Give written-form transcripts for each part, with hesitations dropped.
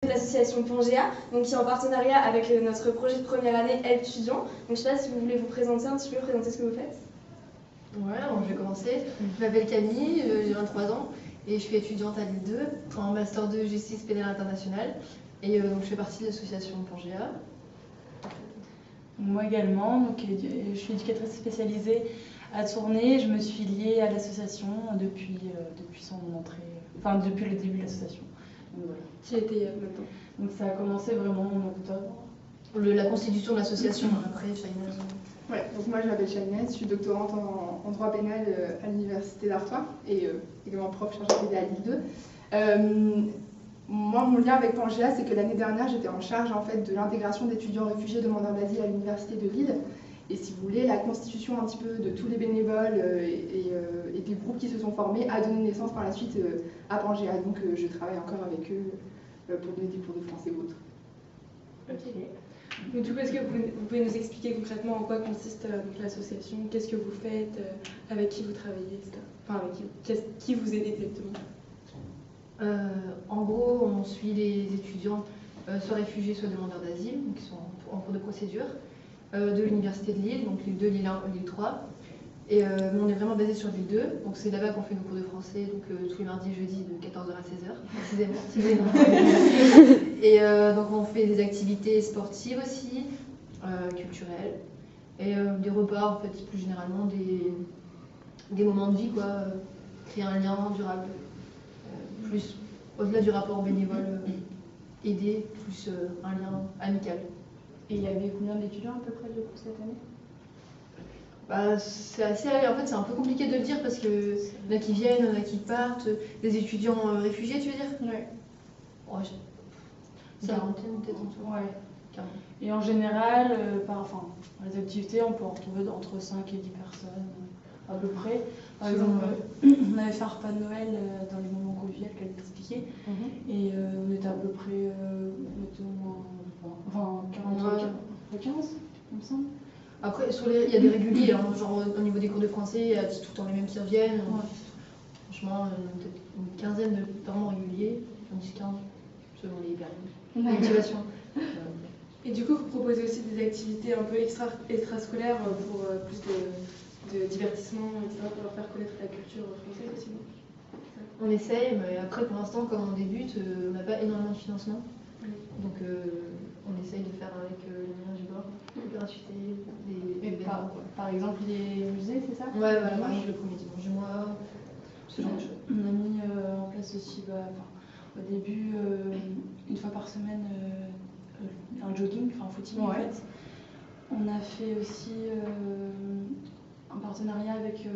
L'association Pangea, donc qui est en partenariat avec notre projet de première année Étudiant. Donc je ne sais pas si vous voulez vous présenter un petit peu, présenter ce que vous faites. Ouais, alors je vais commencer. Je m'appelle Camille, j'ai 23 ans et je suis étudiante à Lille 2 en Master 2 Justice pénale internationale. Et donc je fais partie de l'association Pangea. Moi également, donc, je suis éducatrice spécialisée à Tournai. Je me suis liée à l'association depuis son entrée, enfin depuis le début de l'association. Donc voilà. Qui a été maintenant. Donc ça a commencé vraiment en octobre. La constitution de l'association, après Shainaz. Ouais, donc moi je m'appelle Shainaz, je suis doctorante en droit pénal à l'université d'Artois et également prof chargée d'aider à Lille 2. Moi, mon lien avec Pangea, c'est que l'année dernière, j'étais en charge en fait de l'intégration d'étudiants réfugiés demandeurs d'asile à l'université de Lille. Et si vous voulez, la constitution un petit peu de tous les bénévoles et des groupes qui se sont formés a donné naissance par la suite à Pangea. Donc je travaille encore avec eux pour donner des cours de français ou autres. Ok. Donc du coup, est-ce que vous pouvez nous expliquer concrètement en quoi consiste l'association? Qu'est-ce que vous faites? Avec qui vous travaillez, etc. Enfin, avec qui vous aidez exactement? En gros, on suit les étudiants, soit réfugiés, soit demandeurs d'asile, qui sont en cours de procédure, de l'université de Lille, donc Lille 2, Lille 1, Lille 3. Et on est vraiment basé sur Lille 2, donc c'est là-bas qu'on fait nos cours de français, donc tous les mardis et jeudis de 14h à 16h, précisément. Et donc on fait des activités sportives aussi, culturelles, et des repas en fait, plus généralement des moments de vie, quoi, créer un lien durable. Plus au-delà du rapport bénévole aidé, plus un lien amical. Et il y avait combien d'étudiants à peu près du coup cette année? Bah, c'est assez, en fait c'est un peu compliqué de le dire parce que y en a qui viennent, il y en a qui partent, des étudiants réfugiés tu veux dire? Ouais. Ouais, une quarantaine peut-être en tout. Ouais. 40. Et en général, les activités, on peut en retrouver entre 5 et 10 personnes à peu près. Par exemple, on avait fait un repas de Noël dans les moments conviviaux qu'elle t'expliquait. Et on était à peu près, enfin 40, 15, comme ça. Après, il y a des réguliers, hein, genre au niveau des cours de français, il y a tout le temps les mêmes qui reviennent. Ouais. Franchement, peut-être une quinzaine de vraiment réguliers, 10-15, selon les périodes. La motivation. Et du coup, vous proposez aussi des activités un peu extrascolaires pour plus de divertissement, etc., pour leur faire connaître la culture française aussi, non? On essaye, mais après pour l'instant, comme on débute, on n'a pas énormément de financement. Donc on essaye de faire avec les moyens du bord, la gratuité, des événements. Par exemple, les musées, c'est ça? Ouais, voilà, par exemple le premier dimanche du mois, ce genre de choses. On a mis en place aussi, au début, une fois par semaine, un jogging, enfin un footing en fait. On a fait aussi un partenariat avec,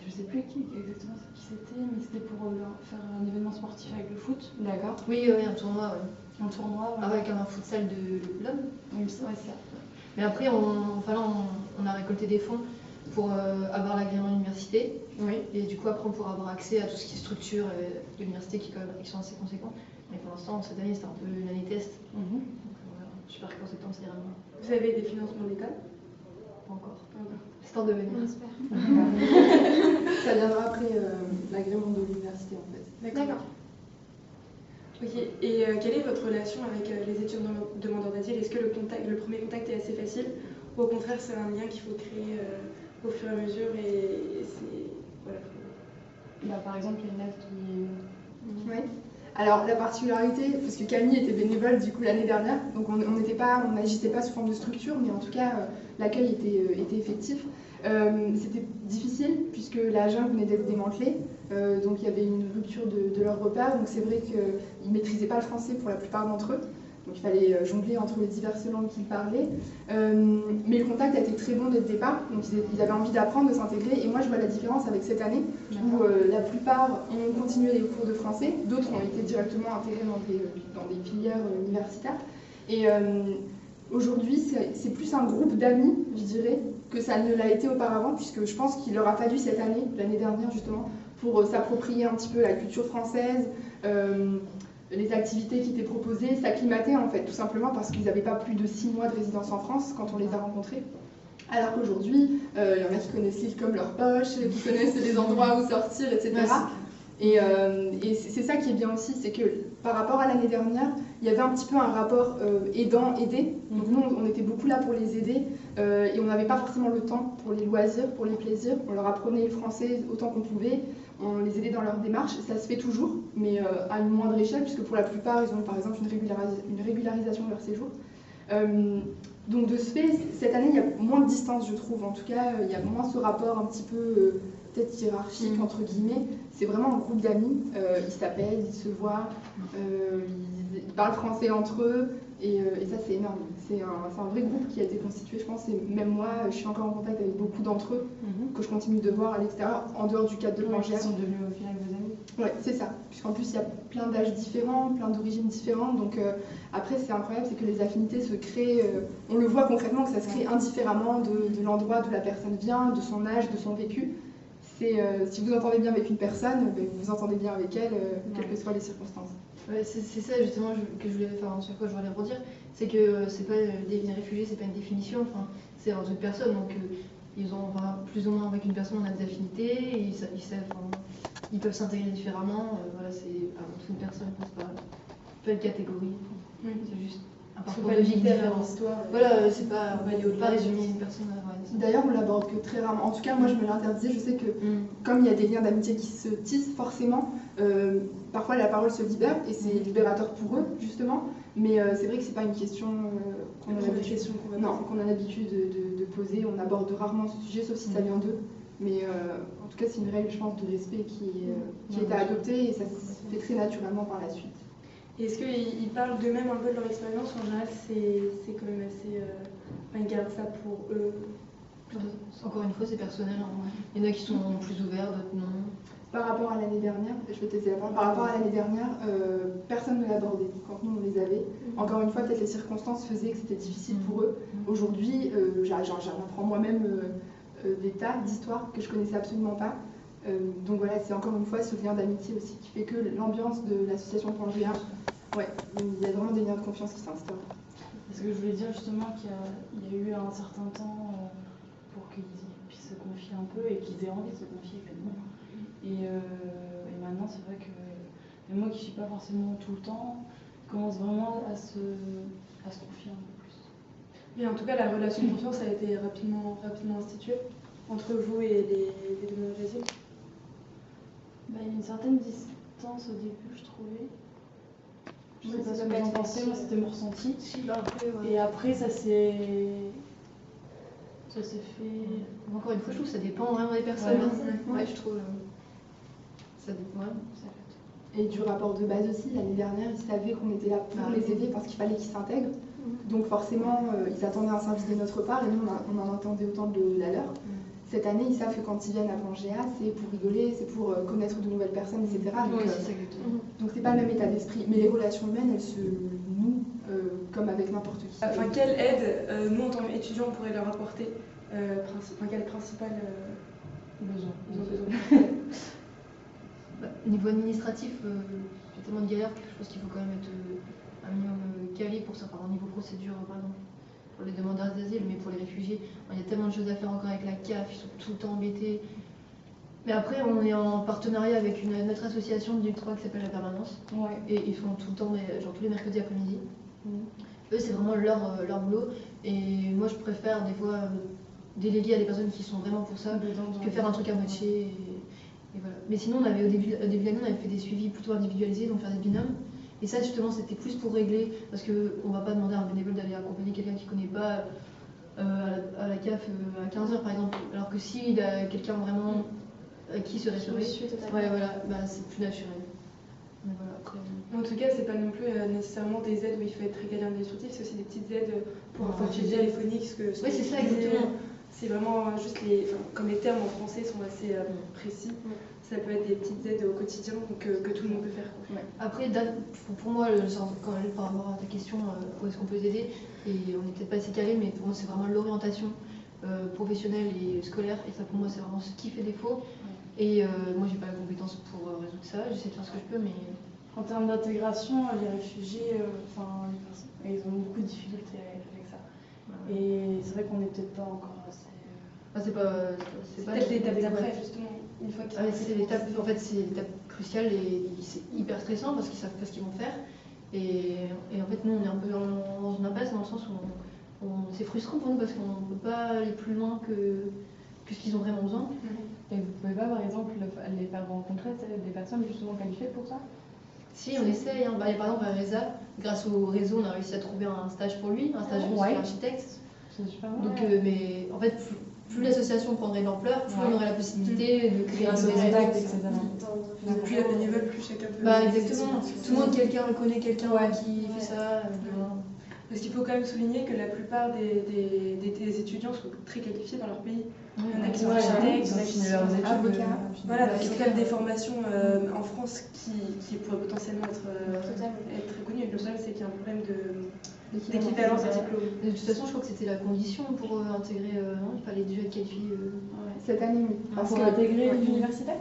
je sais plus exactement qui c'était, mais c'était pour faire un événement sportif avec le foot. D'accord. Oui, un tournoi, ouais. Un tournoi. Ouais. Avec un futsal de l'homme. Oui, c'est ça. Mais après, on a récolté des fonds pour avoir l'agrément de l'université. Oui. Et du coup, après, on pourra avoir accès à tout ce qui est structure de l'université qui sont assez conséquents. Mais pour l'instant, cette année, c'était un peu une année test. Donc voilà, j'espère qu'en septembre, ça ira mieux. Vous avez des financements de l'école? Pas encore. C'est temps de venir. On espère. Ça viendra après l'agrément de l'université en fait. D'accord. Ok, et quelle est votre relation avec les étudiants demandeurs d'asile? Est-ce que le premier contact est assez facile ou au contraire c'est un lien qu'il faut créer au fur et à mesure et c'est... Voilà. Par exemple, il y a une élève qui... Oui. Alors la particularité, parce que Camille était bénévole du coup l'année dernière, donc on n'agissait pas sous forme de structure, mais en tout cas l'accueil était effectif. C'était difficile puisque la jungle venait d'être démantelée, donc il y avait une rupture de leur repère, donc c'est vrai qu'ils ne maîtrisaient pas le français pour la plupart d'entre eux, donc il fallait jongler entre les diverses langues qu'ils parlaient, mais le contact a été très bon dès le départ, donc ils avaient envie d'apprendre, de s'intégrer, et moi je vois la différence avec cette année, où la plupart ont continué les cours de français, d'autres ont été directement intégrés dans des filières universitaires, et aujourd'hui c'est plus un groupe d'amis, je dirais, que ça ne l'a été auparavant, puisque je pense qu'il leur a fallu cette année, l'année dernière justement, pour s'approprier un petit peu la culture française, les activités qui étaient proposées, s'acclimater en fait, tout simplement parce qu'ils n'avaient pas plus de 6 mois de résidence en France quand on les a rencontrés. Alors qu'aujourd'hui, il y en a qui connaissent l'île comme leur poche, qui connaissent les endroits où sortir, etc. Et c'est ça qui est bien aussi, c'est que par rapport à l'année dernière, il y avait un petit peu un rapport aidant-aidé. Donc nous, on était beaucoup là pour les aider et on n'avait pas forcément le temps pour les loisirs, pour les plaisirs. On leur apprenait le français autant qu'on pouvait, on les aidait dans leur démarche. Ça se fait toujours, mais à une moindre échelle, puisque pour la plupart, ils ont par exemple une régularisation de leur séjour. Donc de ce fait, cette année, il y a moins de distance, je trouve. En tout cas, il y a moins ce rapport un petit peu peut-être hiérarchique, entre guillemets. C'est vraiment un groupe d'amis. Ils s'appellent, ils se voient, ils parlent français entre eux. Et ça, c'est énorme. C'est un vrai groupe qui a été constitué, je pense. Et même moi, je suis encore en contact avec beaucoup d'entre eux, que je continue de voir à l'extérieur, en dehors du cadre de Pangea. Ils sont devenus au final vos amis. Ouais, c'est ça. Puisqu'en plus, il y a plein d'âges différents, plein d'origines différentes. Donc après, c'est incroyable, c'est que les affinités se créent. On le voit concrètement que ça se crée indifféremment de l'endroit d'où la personne vient, de son âge, de son vécu. Si vous entendez bien avec une personne, vous entendez bien avec elle, quelles que soient les circonstances. Ouais, c'est ça justement que je voulais, enfin, sur quoi je voulais rebondir, c'est que c'est pas des réfugiés, c'est pas une définition, enfin, c'est entre une personne, donc ils ont plus ou moins avec une personne on a des affinités, ils savent, enfin, ils peuvent s'intégrer différemment, voilà, c'est entre une personne, c'est pas une catégorie, c'est juste un parcours de vie différent. Voilà, c'est pas résumer une personne. D'ailleurs, on l'aborde que très rarement. En tout cas, moi, je me l'interdisais. Je sais que comme il y a des liens d'amitié qui se tissent, forcément, parfois la parole se libère et c'est libérateur pour eux, justement. Mais c'est vrai que c'est pas une question qu'on a l'habitude de poser. On aborde rarement ce sujet, sauf si ça vient d'eux. Mais en tout cas, c'est une règle, je pense, de respect qui a été adoptée et ça se fait très naturellement par la suite. Et est-ce qu'ils parlent d'eux-mêmes un peu de leur expérience ou en général c'est quand même assez. Ils gardent ça pour eux? Encore une fois, c'est personnel. Hein. Il y en a qui sont plus ouverts, d'autres non. Par rapport à l'année dernière, je vais te laisser la parole. Par rapport à l'année dernière, personne ne l'abordait quand nous on les avait. Encore une fois, peut-être les circonstances faisaient que c'était difficile pour eux. Aujourd'hui, j'en apprends moi-même des tas d'histoires que je connaissais absolument pas. Donc voilà, c'est encore une fois ce lien d'amitié aussi qui fait que l'ambiance de l'association Pangea, il y a vraiment des liens de confiance qui s'instaurent. Parce que je voulais dire justement qu'il y a eu un certain temps pour qu'ils puissent se confier un peu et qu'ils aient envie de se confier également. Et maintenant, c'est vrai que même moi qui ne suis pas forcément tout le temps, commence vraiment à se confier un peu plus. Mais en tout cas, la relation de confiance a été rapidement instituée entre vous et les demandeurs d'asile. Il y a une certaine distance au début, je trouvais. Je sais pas ce que vous en pensez, moi c'était mon ressenti. Et après, ça s'est fait. Encore une fois, je trouve que ça dépend vraiment des personnes. Ouais, je trouve. Ça dépend. Et du rapport de base aussi, l'année dernière, ils savaient qu'on était là pour les aider parce qu'il fallait qu'ils s'intègrent. Donc forcément, ils attendaient un service de notre part et nous, on en attendait autant de la leur. Cette année, ils savent que quand ils viennent à Pangea, c'est pour rigoler, c'est pour connaître de nouvelles personnes, etc. Donc c'est pas le même état d'esprit. Mais les relations humaines, elles se nouent comme avec n'importe qui. Enfin, quelle aide, nous en tant qu'étudiants, on pourrait leur apporter quel principal besoin ils ont besoin? Niveau administratif, j'ai tellement de galères que je pense qu'il faut quand même être un minimum calé pour ça. Par exemple, niveau procédure, par exemple, pour les demandeurs d'asile, mais pour les réfugiés, il y a tellement de choses à faire encore avec la CAF, ils sont tout le temps embêtés. Mais après, on est en partenariat avec une autre association du 3 qui s'appelle La Permanence. Et ils font tout le temps, genre tous les mercredis après-midi. Eux, c'est vraiment leur boulot. Et moi, je préfère des fois déléguer à des personnes qui sont vraiment pour ça que faire un truc à moitié. Et voilà. Mais sinon, au début de l'année, on avait fait des suivis plutôt individualisés, donc faire des binômes. Et ça, justement, c'était plus pour régler, parce qu'on ne va pas demander à un bénévole d'aller accompagner quelqu'un qui ne connaît pas à la CAF à 15h, par exemple. Alors que s'il a quelqu'un vraiment qui se référer, c'est plus naturel. Mais voilà, après, en tout cas, c'est pas non plus nécessairement des aides où il faut être régalien instructif, c'est aussi des petites aides pour un forfait téléphonique. Oui, c'est ça, exactement. C'est vraiment juste comme les termes en français sont assez précis, ça peut être des petites aides au quotidien que tout le monde peut faire. Après, pour moi, quand même, par rapport à ta question, où est-ce qu'on peut les aider, et on n'est peut-être pas assez calé, mais pour moi, c'est vraiment l'orientation professionnelle et scolaire, et ça, pour moi, c'est vraiment ce qui fait défaut. Et moi, j'ai pas la compétence pour résoudre ça, j'essaie de faire ce que je peux, mais. En termes d'intégration, les réfugiés, ils ont beaucoup de difficultés avec ça. Et c'est vrai qu'on n'est peut-être pas encore assez Enfin, c'est pas Peut-être l'étape d'après, justement, une fois qu'ils c'est l'étape, en fait, c'est l'étape cruciale et c'est hyper stressant parce qu'ils savent pas ce qu'ils vont faire. Et en fait, nous, on est un peu dans une impasse dans le sens où c'est frustrant pour nous parce qu'on ne peut pas aller plus loin que ce qu'ils ont vraiment besoin. Et vous pouvez pas, par exemple, les faire rencontrer des personnes justement qualifiées pour ça? Si, on essaye. Hein. Par exemple, à Reza, grâce au réseau, on a réussi à trouver un stage pour lui, un stage de architecte. C'est super bien. Donc, mais en fait, plus l'association prendrait de l'ampleur, plus on aurait la possibilité de créer grâce des aux contacts, réseaux. etc. Plus il y a bénévole, plus chacun peut. Bah exactement. Tout le monde, quelqu'un le connaît, quelqu'un qui fait ça. Parce qu'il faut quand même souligner que la plupart des étudiants sont très qualifiés dans leur pays. Il y en a qui sont architectes, il y en a qui sont avocats. Voilà, donc ils ont quand même des formations en France qui pourraient potentiellement être très connues. Le problème, c'est qu'il y a un problème d'équivalence de diplôme. De toute façon, je crois que c'était la condition pour intégrer. Non, il fallait déjà être qualifié. Cette année, oui. Parce pour intégrer l'université?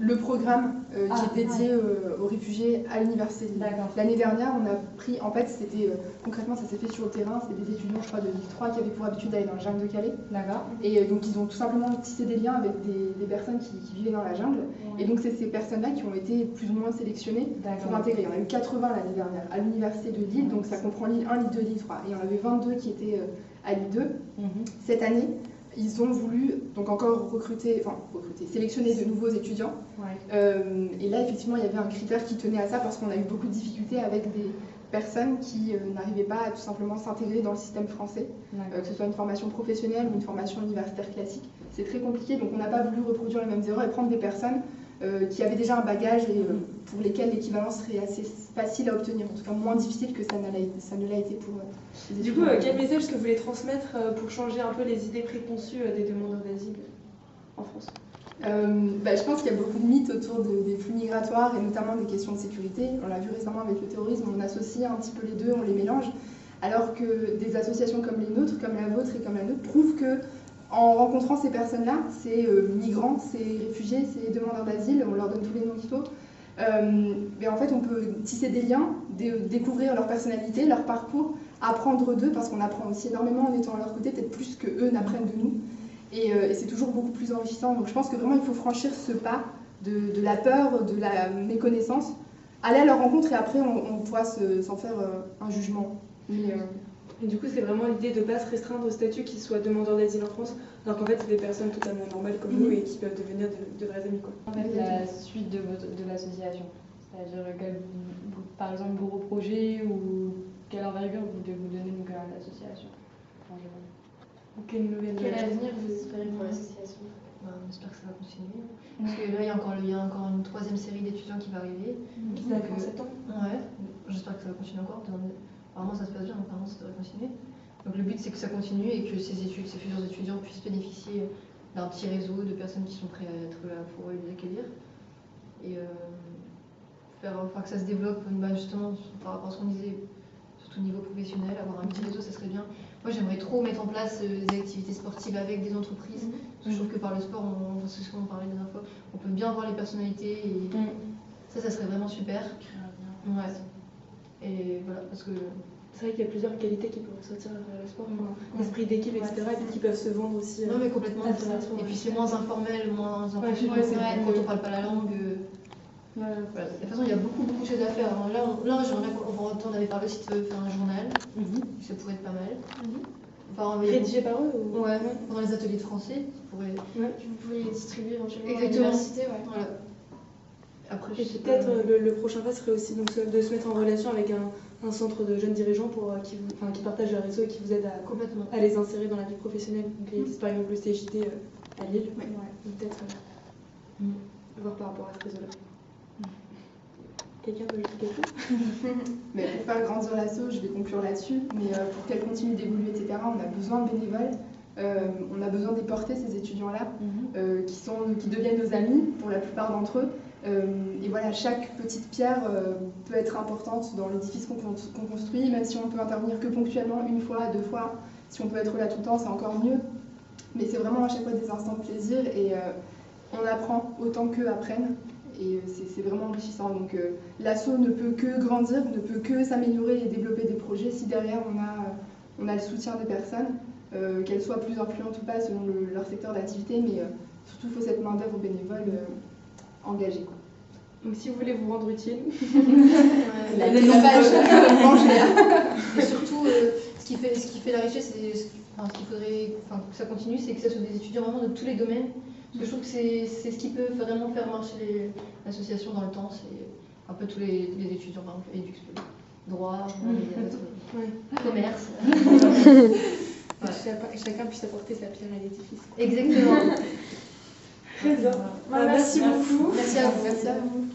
Le programme qui est dédié aux réfugiés à l'université de Lille. L'année dernière, on a pris, en fait, c'était concrètement, ça s'est fait sur le terrain, c'était des étudiants, je crois, de Ligue 3 qui avaient pour habitude d'aller dans la jungle de Calais. D'accord. Et donc, ils ont tout simplement tissé des liens avec des personnes qui vivaient dans la jungle. Et donc, c'est ces personnes-là qui ont été plus ou moins sélectionnées pour intégrer. Il y en a eu 80 l'année dernière à l'université de Lille, donc ça comprend Lille 1, Lille 2, Lille 3. Et il y en avait 22 qui étaient à Lille 2. Cette année, ils ont voulu donc encore sélectionner de nouveaux étudiants. Et là, effectivement, il y avait un critère qui tenait à ça parce qu'on a eu beaucoup de difficultés avec des personnes qui n'arrivaient pas à tout simplement s'intégrer dans le système français, que ce soit une formation professionnelle ou une formation universitaire classique. C'est très compliqué, donc on n'a pas voulu reproduire les mêmes erreurs et prendre des personnes qui avaient déjà un bagage et pour lesquelles l'équivalence serait assez facile à obtenir, en tout cas moins difficile que ça ne l'a été pour les Du coup, étudiants. quel message est-ce que vous voulez transmettre pour changer un peu les idées préconçues des demandeurs d'asile en France? Je pense qu'il y a beaucoup de mythes autour des flux migratoires et notamment des questions de sécurité. On l'a vu récemment avec le terrorisme, on associe un petit peu les deux, on les mélange, alors que des associations comme les nôtres, comme la vôtre et comme la nôtre, prouvent que en rencontrant ces personnes-là, ces migrants, ces réfugiés, ces demandeurs d'asile, on leur donne tous les noms qu'il faut, en fait on peut tisser des liens, découvrir leur personnalité, leur parcours, apprendre d'eux, parce qu'on apprend aussi énormément en étant à leur côté, peut-être plus que eux n'apprennent de nous. Et c'est toujours beaucoup plus enrichissant. Donc je pense que vraiment il faut franchir ce pas de la peur, de la méconnaissance, aller à leur rencontre et après on pourra s'en faire un jugement. Et du coup, c'est vraiment l'idée de ne pas se restreindre au statut qu'ils soient demandeurs d'asile en France, alors qu'en fait, c'est des personnes totalement normales comme nous et qui peuvent devenir de vrais amis. En fait, la suite de l'association, c'est-à-dire par exemple vos projets ou quelle envergure vous devez vous donner donc, à l'association en général. Quel avenir vous espérez pour l'association? On espère que ça va continuer. Parce que là, il y a encore une troisième série d'étudiants qui va arriver. Qui arrive en septembre. Ouais, j'espère que ça va continuer encore. Apparemment, ça se passe bien, donc apparemment, ça devrait continuer. Donc le but, c'est que ça continue et que ces futurs étudiants puissent bénéficier d'un petit réseau de personnes qui sont prêtes à être là pour les accueillir. Et faire que ça se développe justement par rapport à ce qu'on disait, surtout au niveau professionnel, avoir un petit réseau, ça serait bien. Moi, j'aimerais trop mettre en place des activités sportives avec des entreprises. Parce que je trouve que par le sport, c'est ce qu'on parlait la dernière fois, on peut bien voir les personnalités et ça serait vraiment super. Ouais. Et voilà, parce que c'est vrai qu'il y a plusieurs qualités qui peuvent ressortir à travers le sport, l'esprit d'équipe, etc., et qui peuvent se vendre aussi. Non, mais complètement. Et puis c'est moins informel, moins impressionnant quand on parle pas la langue. Voilà. De toute façon, il y a beaucoup de choses à faire. Là, j'aimerais on avait parlé aussi de faire un journal, ça pourrait être pas mal. Enfin, rédigé par eux ou... Ouais, pendant les ateliers de français, ça pourrait... Vous pouvez les distribuer éventuellement à Exactement. l'université. Voilà. Après, et peut-être le prochain pas serait aussi donc, de se mettre en relation avec un centre de jeunes dirigeants qui partagent leur réseau et qui vous aident à les insérer dans la vie professionnelle. Donc, il existe par exemple le CJT à Lille. Peut-être voir par rapport à ce réseau-là. Quelqu'un veut ajouter quelque chose? Mais pour faire grandir l'asso, je vais conclure là-dessus, mais pour qu'elle continue d'évoluer, etc., on a besoin de bénévoles, on a besoin d'y porter ces étudiants-là, qui deviennent nos amis pour la plupart d'entre eux. Et voilà, chaque petite pierre peut être importante dans l'édifice qu'on construit, même si on peut intervenir que ponctuellement, une fois, deux fois. Si on peut être là tout le temps, c'est encore mieux. Mais c'est vraiment à chaque fois des instants de plaisir et on apprend autant qu'eux apprennent. Et c'est vraiment enrichissant. Donc l'asso ne peut que grandir, ne peut que s'améliorer et développer des projets si derrière on a le soutien des personnes. qu'elle soit plus influente ou pas selon leur secteur d'activité, mais surtout il faut cette main-d'œuvre bénévole engagée. Donc si vous voulez vous rendre utile, La page manger. Et surtout, ce qui fait la richesse, c'est ce qu'il faudrait que ça continue, c'est que ce soit des étudiants vraiment de tous les domaines. Parce que je trouve que c'est ce qui peut vraiment faire marcher l'association dans le temps. C'est un peu tous les étudiants, par exemple, éducation, droit, commerce. que chacun puisse apporter sa pierre à l'édifice. Exactement. Très bien. Merci beaucoup. Merci à vous. Merci à vous.